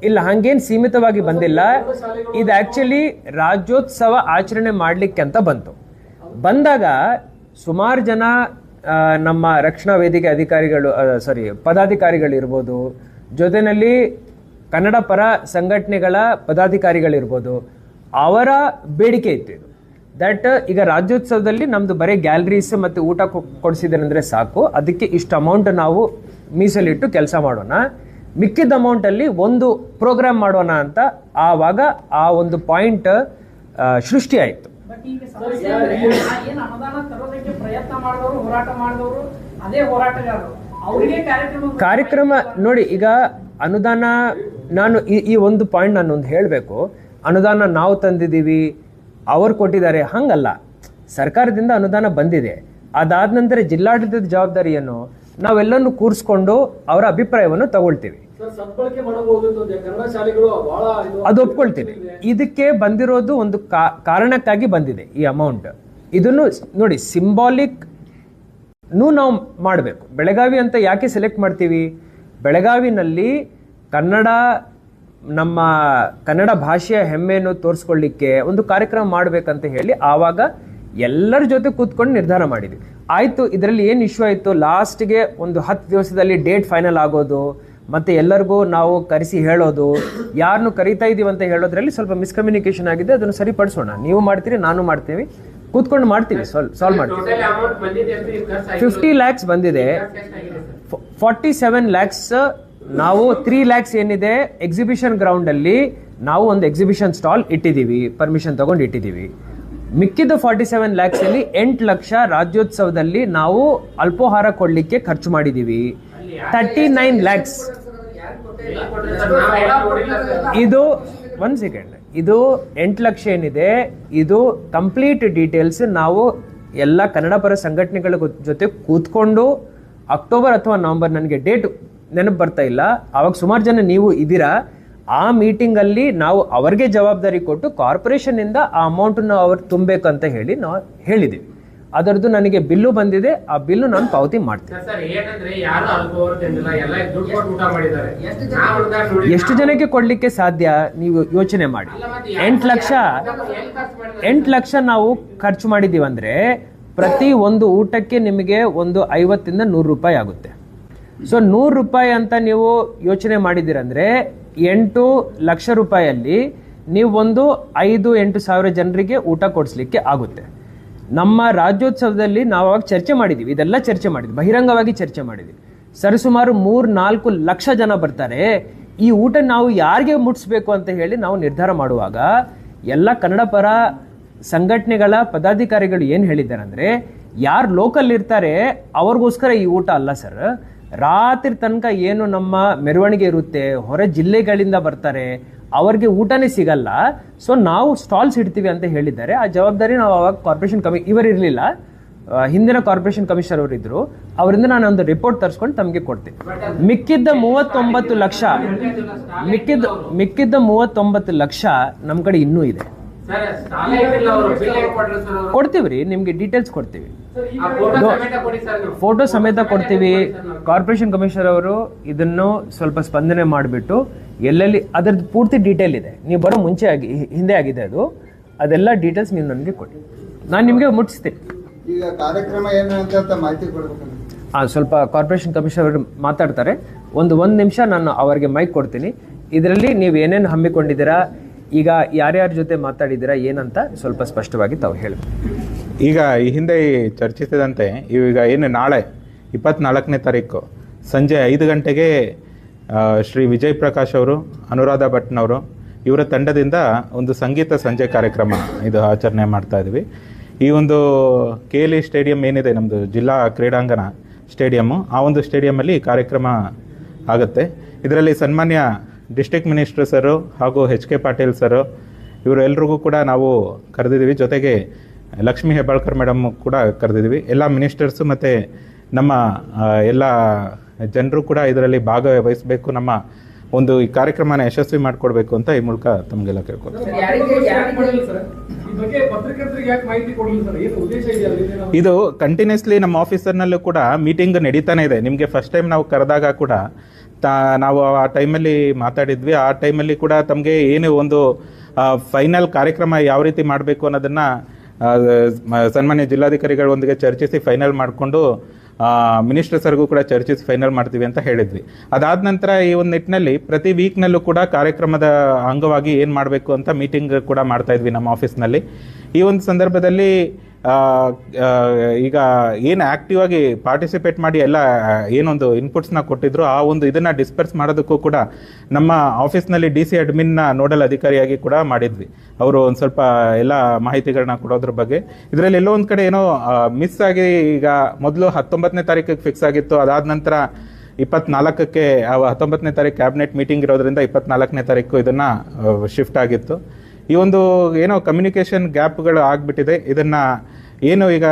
ಇಲ್ಲ ಹಂಗೇನು ಸೀಮಿತವಾಗಿ ಬಂದಿಲ್ಲ. ಇದು ಆಕ್ಚುಲಿ ರಾಜ್ಯೋತ್ಸವ ಆಚರಣೆ ಮಾಡಲಿಕ್ಕೆ ಅಂತ ಬಂದಾಗ ಸುಮಾರು ಜನ ನಮ್ಮ ರಕ್ಷಣಾ ವೇದಿಕೆ ಅಧಿಕಾರಿಗಳು ಪದಾಧಿಕಾರಿಗಳಿರ್ಬೋದು, ಜೊತೆಯಲ್ಲಿ ಕನ್ನಡ ಪರ ಸಂಘಟನೆಗಳ ಪದಾಧಿಕಾರಿಗಳಿರ್ಬೋದು, ಅವರ ಬೇಡಿಕೆ ಇತ್ತು ಇದು. ದಟ್ ಈಗ ರಾಜ್ಯೋತ್ಸವದಲ್ಲಿ ನಮ್ಮದು ಬರೀ ಗ್ಯಾಲರೀಸ್ ಮತ್ತು ಊಟ ಕೊಡಿಸಿದ್ರೆ ಸಾಕು, ಅದಕ್ಕೆ ಇಷ್ಟು ಅಮೌಂಟ್ ನಾವು ಮೀಸಲಿಟ್ಟು ಕೆಲಸ ಮಾಡೋಣ, ಮಿಕ್ಕಿದ ಅಮೌಂಟಲ್ಲಿ ಒಂದು ಪ್ರೋಗ್ರಾಮ್ ಮಾಡೋಣ ಅಂತ ಆವಾಗ ಆ ಒಂದು ಪಾಯಿಂಟ್ ಸೃಷ್ಟಿ ಆಯಿತು. ಬಟ್ ಈಗ ಸಮಸ್ಯೆ ಅಂದ್ರೆ ಏನು ಅನುದಾನ ತರೋದಕ್ಕೆ ಪ್ರಯತ್ನ ಮಾಡಿದವರು, ಹೋರಾಟ ಮಾಡಿದವರು ಅದೇ ಹೋರಾಟಗಾರರು, ಅವರಿಗೆ ಕಾರ್ಯಕ್ರಮ ನೋಡಿ. ಈಗ ಅನುದಾನ ನಾನು ಈ ಒಂದು ಪಾಯಿಂಟ್ ನಾನು ಒಂದು ಹೇಳಬೇಕು. ಅನುದಾನ ನಾವು ತಂದಿದ್ದೀವಿ, ಅವ್ರು ಕೊಟ್ಟಿದ್ದಾರೆ, ಹಂಗಲ್ಲ. ಸರ್ಕಾರದಿಂದ ಅನುದಾನ ಬಂದಿದೆ. ಅದಾದ ನಂತರ ಜಿಲ್ಲಾಡಳಿತದ ಜವಾಬ್ದಾರಿಯನ್ನು ನಾವೆಲ್ಲನೂ ಕೂರಿಸ್ಕೊಂಡು ಅವರ ಅಭಿಪ್ರಾಯವನ್ನು ತಗೊಳ್ತೀವಿ. ಸದ್ಬಳಕೆ ಮಾಡಬಹುದು ಅಂತ ಕನ್ನಡ ಶಾಲೆಗಳು ಬಹಳ ಅದು ಒಪ್ಕೊಳ್ತೀನಿ. ಇದಕ್ಕೆ ಬಂದಿರೋದು ಒಂದು ಕಾರಣಕ್ಕಾಗಿ ಬಂದಿದೆ ಈ ಅಮೌಂಟ್. ಇದನ್ನು ನೋಡಿ, ಸಿಂಬಾಲಿಕ್ ನಾವು ಮಾಡಬೇಕು. ಬೆಳಗಾವಿ ಅಂತ ಯಾಕೆ ಸೆಲೆಕ್ಟ್ ಮಾಡ್ತೀವಿ? ಬೆಳಗಾವಿನಲ್ಲಿ ನಮ್ಮ ಕನ್ನಡ ಭಾಷೆಯ ಹೆಮ್ಮೆಯನ್ನು ತೋರಿಸ್ಕೊಳ್ಳಿಕ್ಕೆ ಒಂದು ಕಾರ್ಯಕ್ರಮ ಮಾಡಬೇಕಂತ ಹೇಳಿ ಆವಾಗ ಎಲ್ಲರ ಜೊತೆ ಕೂತ್ಕೊಂಡು ನಿರ್ಧಾರ ಮಾಡಿದ್ವಿ. ಆಯಿತು, ಇದರಲ್ಲಿ ಏನು ಇಶ್ಯೂ ಆಯಿತು, ಲಾಸ್ಟ್ಗೆ ಒಂದು 10 ದಿವಸದಲ್ಲಿ ಡೇಟ್ ಫೈನಲ್ ಆಗೋದು, ಮತ್ತು ಎಲ್ಲರಿಗೂ ನಾವು ಕರೆಸಿ ಹೇಳೋದು, ಯಾರನ್ನು ಕರಿತಾ ಇದ್ದೀವಿ ಅಂತ ಹೇಳೋದ್ರಲ್ಲಿ ಸ್ವಲ್ಪ ಮಿಸ್ಕಮ್ಯುನಿಕೇಶನ್ ಆಗಿದೆ. ಅದನ್ನು ಸರಿಪಡಿಸೋಣ. ನೀವು ಮಾಡ್ತೀರಿ, ನಾನು ಮಾಡ್ತೀವಿ, ಕೂತ್ಕೊಂಡು ಮಾಡ್ತೀವಿ, ಸಾಲ್ವ್ ಮಾಡ್ತೀವಿ. 50 lakhs ಬಂದಿದೆ. 47 lakhs ನಾವು 3 lakhs ಏನಿದೆ ಎಕ್ಸಿಬಿಷನ್ ಗ್ರೌಂಡಲ್ಲಿ ನಾವು ಒಂದು ಎಕ್ಸಿಬಿಷನ್ ಸ್ಟಾಲ್ ಇಟ್ಟಿದ್ದೀವಿ, ಪರ್ಮಿಷನ್ ತಗೊಂಡು ಇಟ್ಟಿದ್ದೀವಿ. ಮಿಕ್ಕಿದ 47 lakhs ಅಲ್ಲಿ 8 ಲಕ್ಷ ರಾಜ್ಯೋತ್ಸವದಲ್ಲಿ ನಾವು ಅಲ್ಪೋಹಾರ ಕೊಡ್ಲಿಕ್ಕೆ ಖರ್ಚು ಮಾಡಿದ್ದೀವಿ. 39 lakhs ಇದು 1 ಸೆಕೆಂಡ್, ಇದು 8 ಲಕ್ಷ ಏನಿದೆ, ಇದು ಕಂಪ್ಲೀಟ್ ಡೀಟೇಲ್ಸ್ ನಾವು ಎಲ್ಲ ಕನ್ನಡ ಪರ ಸಂಘಟನೆಗಳ ಜೊತೆ ಕೂತ್ಕೊಂಡು ಅಕ್ಟೋಬರ್ ಅಥವಾ ನವೆಂಬರ್, ನನಗೆ ಡೇಟ್ ನೆನಪು ಬರ್ತಾ ಇಲ್ಲ, ಆವಾಗ ಸುಮಾರು ಜನ ನೀವು ಇದ್ದೀರಾ, ಆ ಮೀಟಿಂಗಲ್ಲಿ ನಾವು ಅವ್ರಿಗೆ ಜವಾಬ್ದಾರಿ ಕೊಟ್ಟು ಕಾರ್ಪೊರೇಷನ್ನಿಂದ ಆ ಅಮೌಂಟನ್ನು ಅವ್ರು ತುಂಬಬೇಕಂತ ಹೇಳಿ ನಾವು ಹೇಳಿದ್ದೀವಿ. ಅದರದ್ದು ನನಗೆ ಬಿಲ್ಲು ಬಂದಿದೆ, ಆ ಬಿಲ್ಲು ನಾನು ಪಾವತಿ ಮಾಡ್ತೀನಿ. ಎಷ್ಟು ಜನಕ್ಕೆ ಕೊಡ್ಲಿಕ್ಕೆ ಸಾಧ್ಯ ನೀವು ಯೋಚನೆ ಮಾಡಿ. 8 ಲಕ್ಷ ನಾವು ಖರ್ಚು ಮಾಡಿದ್ದೀವಿ ಅಂದರೆ ಪ್ರತಿ ಒಂದು ಊಟಕ್ಕೆ ನಿಮಗೆ ಒಂದು 50 ಇಂದ 100 ರೂಪಾಯಿ ಆಗುತ್ತೆ. ಸೊ 100 ರೂಪಾಯಿ ಅಂತ ನೀವು ಯೋಚನೆ ಮಾಡಿದ್ದೀರಂದ್ರೆ 8 ಲಕ್ಷ ರೂಪಾಯಲ್ಲಿ ನೀವು ಒಂದು 5-8 ಸಾವಿರ ಜನರಿಗೆ ಊಟ ಕೊಡಿಸ್ಲಿಕ್ಕೆ ಆಗುತ್ತೆ. ನಮ್ಮ ರಾಜ್ಯೋತ್ಸವದಲ್ಲಿ ನಾವು ಅವಾಗ ಚರ್ಚೆ ಮಾಡಿದ್ದೀವಿ, ಇದೆಲ್ಲ ಚರ್ಚೆ ಮಾಡಿದ್ವಿ, ಬಹಿರಂಗವಾಗಿ ಚರ್ಚೆ ಮಾಡಿದ್ವಿ. ಸರಿಸುಮಾರು 3-4 ಲಕ್ಷ ಜನ ಬರ್ತಾರೆ. ಈ ಊಟ ನಾವು ಯಾರಿಗೆ ಮುಟ್ಟಿಸ್ಬೇಕು ಅಂತ ಹೇಳಿ ನಾವು ನಿರ್ಧಾರ ಮಾಡುವಾಗ ಎಲ್ಲ ಕನ್ನಡ ಪರ ಸಂಘಟನೆಗಳ ಪದಾಧಿಕಾರಿಗಳು ಏನು ಹೇಳಿದ್ದಾರೆ ಅಂದರೆ, ಯಾರು ಲೋಕಲ್ ಇರ್ತಾರೆ ಅವ್ರಿಗೋಸ್ಕರ ಈ ಊಟ ಅಲ್ಲ ಸರ್, ರಾತ್ರಿ ತನಕ ಏನು ನಮ್ಮ ಮೆರವಣಿಗೆ ಇರುತ್ತೆ, ಹೊರ ಜಿಲ್ಲೆಗಳಿಂದ ಬರ್ತಾರೆ, ಅವ್ರಿಗೆ ಊಟನೇ ಸಿಗಲ್ಲ, ಸೊ ನಾವು ಸ್ಟಾಲ್ಸ್ ಇಡ್ತೀವಿ ಅಂತ ಹೇಳಿದ್ದಾರೆ. ಆ ಜವಾಬ್ದಾರಿ ನಾವು ಅವಾಗ ಕಾರ್ಪೊರೇಷನ್ ಇವರಿರಲಿಲ್ಲ, ಹಿಂದಿನ ಕಾರ್ಪೊರೇಷನ್ ಕಮಿಷನರ್ ಅವರು ಇದ್ರು, ಅವರಿಂದ ನಾನು ಒಂದು ರಿಪೋರ್ಟ್ ತರಿಸ್ಕೊಂಡು ತಮಗೆ ಕೊಡ್ತೀನಿ. ಮಿಕ್ಕಿದ್ದ 39 ಲಕ್ಷ ಮಿಕ್ಕಿದ್ದ 39 ಲಕ್ಷ ನಮ್ಮ ಕಡೆ ಇನ್ನೂ ಇದೆ. ಸರ್ ಸಾಲ ಇಟ್ಟಿಲ್ಲ ಅವರು, ಬಿಲ್ ಹೇಗೆ ಕೊಟ್ರು ಸರ್ ಅವರು? ಕೊಡ್ತೀವಿ, ನಿಮ್ಗೆ ಡೀಟೇಲ್ಸ್ ಕೊಡ್ತೀವಿ, ಆ ಫೋಟೋ ಸಮೇತ ಕೊಡಿ ಸರ್ ನೀವು. ಫೋಟೋ ಸಮೇತ ಕೊಡ್ತೀವಿ. ಕಾರ್ಪೊರೇಷನ್ ಕಮಿಷನರ್ ಅವರು ಇದನ್ನು ಸ್ವಲ್ಪ ಸ್ಪಂದನೆ ಮಾಡಿಬಿಟ್ಟು ಎಲ್ಲೆಲ್ಲಿ ಅದರದ್ದು ಪೂರ್ತಿ ಡೀಟೇಲ್ ಇದೆ. ನೀವು ಬರೋ ಮುಂಚೆ ಹಿಂದೆ ಆಗಿದೆ ಅದೆಲ್ಲ ಡೀಟೇಲ್ಸ್ ನೀವು ನನಗೆ ಕೊಡಿ, ನಾನು ನಿಮಗೆ ಮುಟ್ಟಿಸ್ತೀನಿ. ಈಗ ಕಾರ್ಯಕ್ರಮ ಏನು ಅಂತ ಮಾಹಿತಿ ಕೊಡ್ಬೇಕಂದ್ರೆ ಸ್ವಲ್ಪ ಕಾರ್ಪೊರೇಷನ್ ಕಮಿಷನರ್ ಅವರು ಮಾತಾಡ್ತಾರೆ. ಒಂದು ನಿಮಿಷ ನಾನು ಅವರಿಗೆ ಮೈಕ್ ಕೊಡ್ತೀನಿ. ಇದರಲ್ಲಿ ನೀವು ಏನೇನು ಹಮ್ಮಿಕೊಂಡಿದ್ದೀರಾ, ಈಗ ಯಾರ್ಯಾರ ಜೊತೆ ಮಾತಾಡಿದ್ದೀರಾ ಏನಂತ ಸ್ವಲ್ಪ ಸ್ಪಷ್ಟವಾಗಿ ತಾವು ಹೇಳಿ. ಈಗ ಈ ಹಿಂದೆ ಚರ್ಚಿಸಿದಂತೆ ಈಗ ಏನು ನಾಳೆ 24ನೇ ತಾರೀಕು ಸಂಜೆ 5 ಗಂಟೆಗೆ ಶ್ರೀ ವಿಜಯ್ ಪ್ರಕಾಶ್ ಅವರು, ಅನುರಾಧ ಭಟ್ನವರು ಇವರ ತಂಡದಿಂದ ಒಂದು ಸಂಗೀತ ಸಂಜೆ ಕಾರ್ಯಕ್ರಮ ಇದು ಆಚರಣೆ ಮಾಡ್ತಾ ಇದ್ವಿ. ಈ ಒಂದು KLE ಸ್ಟೇಡಿಯಂ ಏನಿದೆ ನಮ್ಮದು ಜಿಲ್ಲಾ ಕ್ರೀಡಾಂಗಣ ಸ್ಟೇಡಿಯಮ್ಮು, ಆ ಒಂದು ಸ್ಟೇಡಿಯಮಲ್ಲಿ ಕಾರ್ಯಕ್ರಮ ಆಗುತ್ತೆ. ಇದರಲ್ಲಿ ಸನ್ಮಾನ್ಯ ಡಿಸ್ಟ್ರಿಕ್ಟ್ ಮಿನಿಸ್ಟರ್ ಸರು ಹಾಗೂ HK ಪಾಟೀಲ್ ಸರು ಇವರೆಲ್ಲರಿಗೂ ಕೂಡ ನಾವು ಕರೆದಿದ್ದೀವಿ. ಜೊತೆಗೆ ಲಕ್ಷ್ಮೀ ಹೆಬ್ಬಾಳ್ಕರ್ ಮೇಡಮ್ ಕೂಡ ಕರೆದಿದ್ದೀವಿ. ಎಲ್ಲ ಮಿನಿಸ್ಟರ್ಸು ಮತ್ತು ನಮ್ಮ ಎಲ್ಲ ಜನರು ಕೂಡ ಇದರಲ್ಲಿ ಭಾಗವಹಿಸಬೇಕು, ನಮ್ಮ ಒಂದು ಈ ಕಾರ್ಯಕ್ರಮನ ಯಶಸ್ವಿ ಮಾಡಿಕೊಡ್ಬೇಕು ಅಂತ ಈ ಮೂಲಕ ತಮಗೆಲ್ಲ ಕೇಳ್ಕೊಳ್ತೀನಿ. ಈ ಬಗ್ಗೆ ಪತ್ರಕರ್ತರಿಗೆ ಯಾಕೆ ಮಾಹಿತಿ ಕೊಡಲಿಲ್ಲ ಸರ್? ಏನು ಉದ್ದೇಶ ಇದೆಯಲ್ಲ? ಇದು ಕಂಟಿನ್ಯೂಸ್ಲಿ ನಮ್ಮ ಆಫೀಸರ್ನಲ್ಲೂ ಕೂಡ ಮೀಟಿಂಗ್ ನಡೀತಾನೆ ಇದೆ. ನಿಮಗೆ ಫಸ್ಟ್ ಟೈಮ್ ನಾವು ಕರೆದಾಗ ಕೂಡ ನಾವು ಆ ಟೈಮಲ್ಲಿ ಮಾತಾಡಿದ್ವಿ. ಆ ಟೈಮಲ್ಲಿ ಕೂಡ ತಮಗೆ ಏನು ಒಂದು ಫೈನಲ್ ಕಾರ್ಯಕ್ರಮ ಯಾವ ರೀತಿ ಮಾಡಬೇಕು ಅನ್ನೋದನ್ನು ಸನ್ಮಾನ್ಯ ಜಿಲ್ಲಾಧಿಕಾರಿಗಳೊಂದಿಗೆ ಚರ್ಚಿಸಿ ಫೈನಲ್ ಮಾಡಿಕೊಂಡು ಮಿನಿಸ್ಟರ್ ಸರ್ಗೂ ಕೂಡ ಚರ್ಚಿಸಿ ಫೈನಲ್ ಮಾಡ್ತೀವಿ ಅಂತ ಹೇಳಿದ್ವಿ. ಅದಾದ ನಂತರ ಈ ಒಂದು ನಿಟ್ಟಿನಲ್ಲಿ ಪ್ರತಿ ವೀಕ್ನಲ್ಲೂ ಕೂಡ ಕಾರ್ಯಕ್ರಮದ ಅಂಗವಾಗಿ ಏನು ಮಾಡಬೇಕು ಅಂತ ಮೀಟಿಂಗ್ ಕೂಡ ಮಾಡ್ತಾ ಇದ್ವಿ ನಮ್ಮ ಆಫೀಸ್ನಲ್ಲಿ. ಈ ಒಂದು ಸಂದರ್ಭದಲ್ಲಿ ಈಗ ಏನು ಆ್ಯಕ್ಟಿವ್ ಆಗಿ ಪಾರ್ಟಿಸಿಪೇಟ್ ಮಾಡಿ ಎಲ್ಲ ಏನೊಂದು ಇನ್ಪುಟ್ಸ್ನ ಕೊಟ್ಟಿದ್ರು, ಆ ಒಂದು ಇದನ್ನು ಡಿಸ್ಪರ್ಸ್ ಮಾಡೋದಕ್ಕೂ ಕೂಡ ನಮ್ಮ ಆಫೀಸ್ನಲ್ಲಿ DC ಅಡ್ಮಿನ್ನ ನೋಡಲ್ ಅಧಿಕಾರಿಯಾಗಿ ಕೂಡ ಮಾಡಿದ್ವಿ. ಅವರು ಒಂದು ಸ್ವಲ್ಪ ಎಲ್ಲ ಮಾಹಿತಿಗಳನ್ನ ಕೊಡೋದ್ರ ಬಗ್ಗೆ. ಇದರಲ್ಲಿ ಎಲ್ಲೋ ಒಂದು ಕಡೆ ಏನೋ ಮಿಸ್ ಆಗಿ, ಈಗ ಮೊದಲು 19ನೇ ತಾರೀಕಿಗೆ ಫಿಕ್ಸ್ ಆಗಿತ್ತು, ಅದಾದ ನಂತರ 24ಕ್ಕೆ 19ನೇ ತಾರೀಕು ಕ್ಯಾಬಿನೆಟ್ ಮೀಟಿಂಗ್ ಇರೋದ್ರಿಂದ 24ನೇ ತಾರೀಕು ಇದನ್ನು ಶಿಫ್ಟ್ ಆಗಿತ್ತು. ಈ ಒಂದು ಏನೋ ಕಮ್ಯುನಿಕೇಷನ್ ಗ್ಯಾಪ್ಗಳು ಆಗಿಬಿಟ್ಟಿದೆ. ಇದನ್ನು ಏನು ಈಗ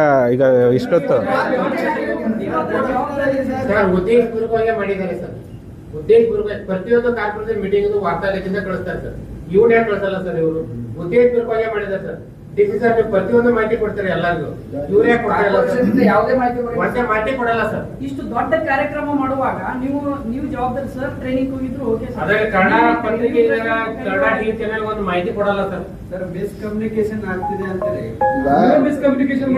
ಇಷ್ಟೊತ್ತು ಸರ್ ಉದ್ದೇಶಪೂರ್ವಕವಾಗಿ ಮಾಡಿದ್ದಾರೆ ಸರ್. ಉದ್ದೇಶಪೂರ್ವಕ ಪ್ರತಿಯೊಂದು ಕಾರ್ಪೊರೇಷನ್ ಮೀಟಿಂಗ್ ವಾರ್ತಾಲೇಖದಿಂದ ಕಳಿಸ್ತಾರೆ ಸರ್. ಇವ್ರು ಯಾಕೆ ಕಳಿಸಲ್ಲ ಸರ್? ಇವರು ಉದ್ದೇಶಪೂರ್ವಕವಾಗಿ ಮಾಡಿದ್ದಾರೆ ಸರ್. DC ಸರ್ ಪ್ರತಿಯೊಂದು ಮಾಹಿತಿ ಕೊಡ್ತಾರೆ ಎಲ್ಲರಿಗೂ, ಇವ್ರು ಯಾಕೆ ಕೊಡ್ತಾರಲ್ಲ ಸರ್? ಯಾವುದೇ ಮಾಹಿತಿ ಕೊಡಲ್ಲ ಸರ್. ಇಷ್ಟು ದೊಡ್ಡ ಕಾರ್ಯಕ್ರಮ ಮಾಡುವಾಗ ನೀವು ಜವಾಬ್ದಾರಿ ಸರ್. ಟ್ರೈನಿಂಗ್ ಹೋಗಿದ್ರು ಓಕೆ ಸರ್. ಅದೇ ಕನ್ನಡ ಪತ್ರಿಕೆ ಕನ್ನಡ TV ಚಾನೆಲ್ ಒಂದು ಮಾಹಿತಿ ಕೊಡಲ್ಲ ಸರ್. ಸರ್ ಮಿಸ್ಕಮ್ಯುನಿಕೇಶನ್ ಆಗ್ತಿದೆ ಅಂತಾರೆ. ಮಿಸ್ಕಮ್ಯುನಿಕೇಶನ್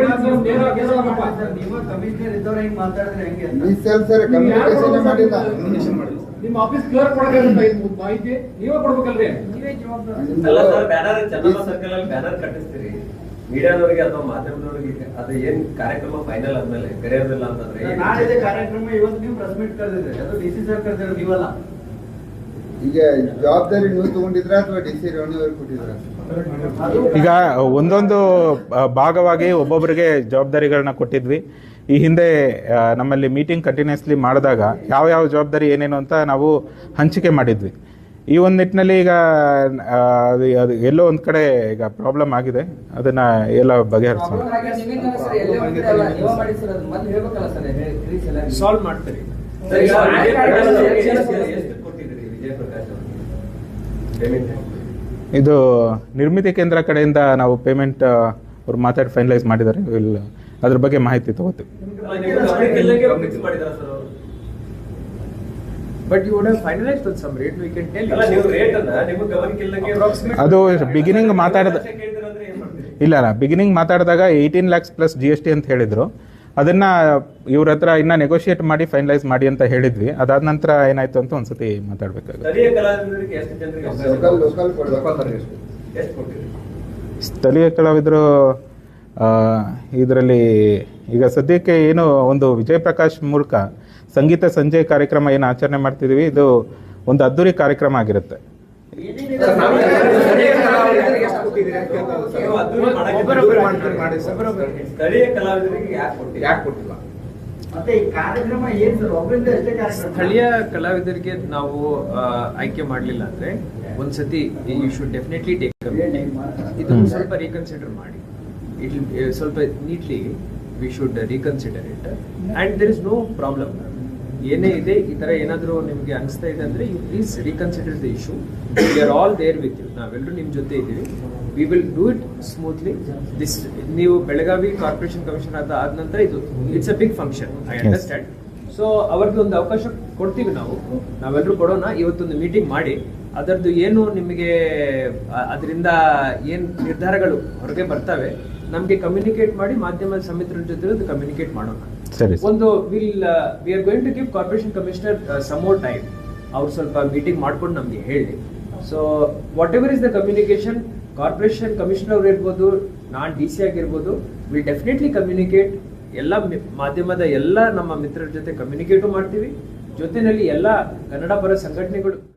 ನೀವು ಕಮಿಷನರ್ ಇದ್ದವ್ರು ಹಿಂಗ್ ಮಾತಾಡಿದ್ರೆ ಹೆಂಗೆ? ಸರ್ ಕಮ್ಯುನಿಕೇಶನ್ ಮಾಡಿಲ್ಲ. ನಿಮ್ಮ ಆಫೀಸ್ ಕ್ಲಿಯರ್ ಕೊಡಬೇಕು ಮಾಹಿತಿ ನೀವೇ ಕೊಡ್ಬೇಕಲ್ರಿ? ನೀವೇ ಜವಾಬ್ದಾರಿ. ಅಲ್ಲ ಸರ್, ಬ್ಯಾನರ್ ಚನ್ನಮ್ಮ ಸರ್ಕಲ್ ಅಲ್ಲಿ ಬ್ಯಾನರ್ ಕಟ್ಟಿಸ್ತೀರಿ ಮೀಡಿಯಾದವರಿಗೆ ಅಥವಾ ಮಾಧ್ಯಮದವರಿಗೆ, ಅದು ಏನ್ ಕಾರ್ಯಕ್ರಮ ಫೈನಲ್ ಆದ್ಮೇಲೆ ಕರೆಯೋದಿಲ್ಲ ಅಂತಂದ್ರೆ ನಾಳೆ ಕಾರ್ಯಕ್ರಮ ಇವತ್ತು ನೀವು ಪ್ರೆಸ್ ಮೀಟ್ ಕರೆದಿದ್ರೆ ಅದು DC ಸರ್ ಕರೆದಿರೋ ನೀವಲ್ಲ. ಈಗ ಜವಾಬ್ದಾರಿ ನೀವು ತಗೊಂಡಿದ್ರ ಅಥವಾ DC ರೆವೆನ್ಯೂ ಅವ್ರಿಗೆ ಕೊಟ್ಟಿದ್ರ? ಈಗ ಒಂದೊಂದು ಭಾಗವಾಗಿ ಒಬ್ಬೊಬ್ಬರಿಗೆ ಜವಾಬ್ದಾರಿಗಳನ್ನ ಕೊಟ್ಟಿದ್ವಿ. ಈ ಹಿಂದೆ ನಮ್ಮಲ್ಲಿ ಮೀಟಿಂಗ್ ಕಂಟಿನ್ಯೂಸ್ಲಿ ಮಾಡಿದಾಗ ಯಾವ ಜವಾಬ್ದಾರಿ ಏನೇನು ಅಂತ ನಾವು ಹಂಚಿಕೆ ಮಾಡಿದ್ವಿ. ಈ ಒಂದು ನಿಟ್ಟಿನಲ್ಲಿ ಈಗ ಅದು ಎಲ್ಲೋ ಒಂದು ಕಡೆ ಈಗ ಪ್ರಾಬ್ಲಮ್ ಆಗಿದೆ, ಅದನ್ನು ಎಲ್ಲ ಬಗೆಹರಿಸೋಣ. ಸಾಲ್ವ್ ಮಾಡ್ತೀರಿ. ಇದು ನಿರ್ಮಿತಿ ಕೇಂದ್ರ ಕಡೆಯಿಂದ ನಾವು ಪೇಮೆಂಟ್ ಅವ್ರು ಮಾತಾಡಿ ಫೈನಲೈಸ್ ಮಾಡಿದ್ದಾರೆ. ಅದ್ರ ಬಗ್ಗೆ ಮಾಹಿತಿ ತಗೋತೀವಿ. But you would have finalized with some rate, we can tell you. ಅದು ಬಿಗಿನಿಂಗ್ ಬಿಗಿನಿಂಗ್ ಮಾತಾಡಿದಾಗ 18 lakhs ಪ್ಲಸ್ GST ಅಂತ ಹೇಳಿದ್ರು. ಅದನ್ನ ಇವ್ರ ಹತ್ರ ಇನ್ನ ನೆಗೋಷಿಯೇಟ್ ಮಾಡಿ ಫೈನಲೈಸ್ ಮಾಡಿ ಅಂತ ಹೇಳಿದ್ವಿ. ಅದಾದ ನಂತರ ಏನಾಯ್ತು ಅಂತ ಒಂದ್ಸತಿ ಮಾತಾಡ್ಬೇಕಾಗುತ್ತೆ. ಸ್ಥಳೀಯ ಕಲಾವಿದರು ಇದರಲ್ಲಿ ಈಗ ಸದ್ಯಕ್ಕೆ ಏನು ಒಂದು ವಿಜಯ್ ಪ್ರಕಾಶ್ ಮೂಲಕ ಸಂಗೀತ ಸಂಜೆ ಕಾರ್ಯಕ್ರಮ ಏನು ಆಚರಣೆ ಮಾಡ್ತಿದ್ದೀವಿ, ಇದು ಒಂದು ಅದ್ದೂರಿ ಕಾರ್ಯಕ್ರಮ ಆಗಿರುತ್ತೆ. ಸ್ಥಳೀಯ ಕಲಾವಿದರಿಗೆ ನಾವು ಆಯ್ಕೆ ಮಾಡಲಿಲ್ಲ ಅಂದ್ರೆ ಒಂದ್ಸತಿ ಯು ಶುಡ್ ಡೆಫಿನೆಟ್ಲಿ ಟೇಕ್ ಇದನ್ನು ಸ್ವಲ್ಪ ರೀಕನ್ಸಿಡರ್ ಮಾಡಿ. ಇಟ್ ಸ್ವಲ್ಪ neatly we should reconsider it and there is no problem. ಏನೇ ಇದೆ ಈ ಥರ ಏನಾದರೂ ನಿಮಗೆ ಅನಿಸ್ತಾ ಇದೆ ಅಂದರೆ you please reconsider the issue. We are all there with you. ನಾವೆಲ್ಲರೂ ನಿಮ್ಮ ಜೊತೆ ಇದ್ದೀವಿ. We will do it smoothly. This ನೀವು ಬೆಳಗಾವಿ ಕಾರ್ಪೊರೇಷನ್ ಕಮಿಷನರ್ ಆದ ನಂತರ ಇದು it's a big function, I understand. So ಅವ್ರಿಗೆ ಒಂದು ಅವಕಾಶ ಕೊಡ್ತೀವಿ ನಾವೆಲ್ಲರೂ ಕೊಡೋಣ. ಇವತ್ತೊಂದು ಮೀಟಿಂಗ್ ಮಾಡಿ ಅದರದ್ದು ಏನು ನಿಮಗೆ ಅದರಿಂದ ಏನು ನಿರ್ಧಾರಗಳು ಹೊರಗೆ ಬರ್ತವೆ ನಮಗೆ ಕಮ್ಯುನಿಕೇಟ್ ಮಾಡಿ ಮಾಧ್ಯಮ ಸಮಿತಿಗಳ ಜೊತೆ ಕಮ್ಯುನಿಕೇಟ್ ಮಾಡೋಣ. ಸರಿ. ಒಂದು we are going to give corporation commissioner some more time. ಅವ್ರು ಸ್ವಲ್ಪ ಮೀಟಿಂಗ್ ಮಾಡ್ಕೊಂಡು ನಮಗೆ ಹೇಳಿ. So whatever is the communication, corporation commissioner ಅವ್ರು ಇರ್ಬೋದು, ನಾನ್ DC ಆಗಿರ್ಬೋದು, ವಿಲ್ ಡೆಫಿನೆಟ್ಲಿ ಕಮ್ಯುನಿಕೇಟ್. ಎಲ್ಲ ಮಾಧ್ಯಮದ ಎಲ್ಲ ನಮ್ಮ ಮಿತ್ರರ ಜೊತೆ ಕಮ್ಯುನಿಕೇಟು ಮಾಡ್ತೀವಿ. ಜೊತೆಯಲ್ಲಿ ಎಲ್ಲ ಕನ್ನಡ ಪರ ಸಂಘಟನೆಗಳು